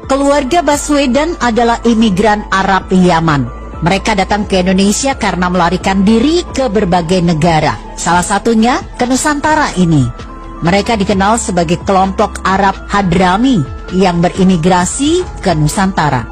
Keluarga Baswedan adalah imigran Arab Yaman. Mereka datang ke Indonesia karena melarikan diri ke berbagai negara, salah satunya ke Nusantara ini. Mereka dikenal sebagai kelompok Arab Hadrami yang berimigrasi ke Nusantara.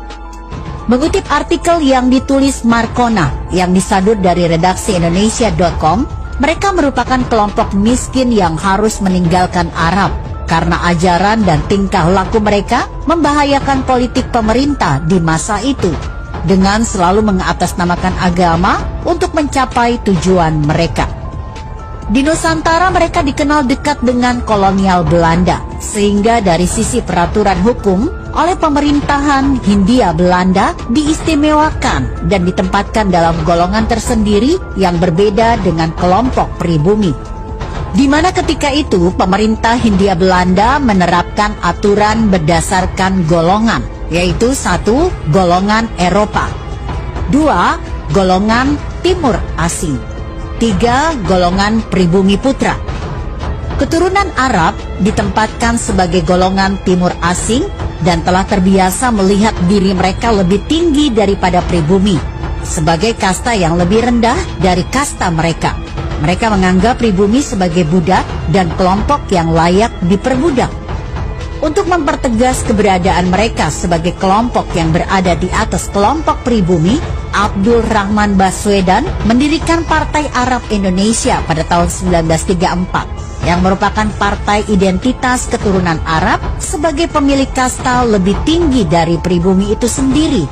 Mengutip artikel yang ditulis Markona yang disadur dari redaksi Indonesia.com, mereka merupakan kelompok miskin yang harus meninggalkan Arab karena ajaran dan tingkah laku mereka membahayakan politik pemerintah di masa itu, dengan selalu mengatasnamakan agama untuk mencapai tujuan mereka. Di Nusantara mereka dikenal dekat dengan kolonial Belanda, sehingga dari sisi peraturan hukum oleh pemerintahan Hindia Belanda diistimewakan dan ditempatkan dalam golongan tersendiri yang berbeda dengan kelompok pribumi. Di mana ketika itu pemerintah Hindia Belanda menerapkan aturan berdasarkan golongan, yaitu 1. Golongan Eropa, 2. Golongan Timur Asing, 3. Golongan pribumi putra. Keturunan Arab ditempatkan sebagai golongan Timur Asing dan telah terbiasa melihat diri mereka lebih tinggi daripada pribumi, sebagai kasta yang lebih rendah dari kasta mereka. Mereka menganggap pribumi sebagai budak dan kelompok yang layak diperbudak. Untuk mempertegas keberadaan mereka sebagai kelompok yang berada di atas kelompok pribumi, Abdul Rahman Baswedan mendirikan Partai Arab Indonesia pada tahun 1934, yang merupakan partai identitas keturunan Arab sebagai pemilik kasta lebih tinggi dari pribumi itu sendiri.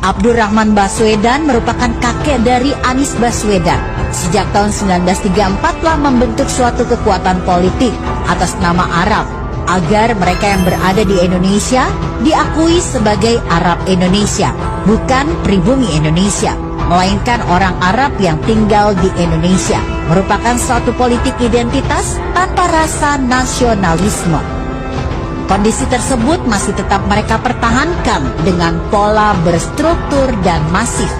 Abdul Rahman Baswedan merupakan kakek dari Anies Baswedan. Sejak tahun 1934 telah membentuk suatu kekuatan politik atas nama Arab, agar mereka yang berada di Indonesia diakui sebagai Arab Indonesia, bukan pribumi Indonesia, melainkan orang Arab yang tinggal di Indonesia, merupakan suatu politik identitas tanpa rasa nasionalisme. Kondisi tersebut masih tetap mereka pertahankan dengan pola berstruktur dan masif.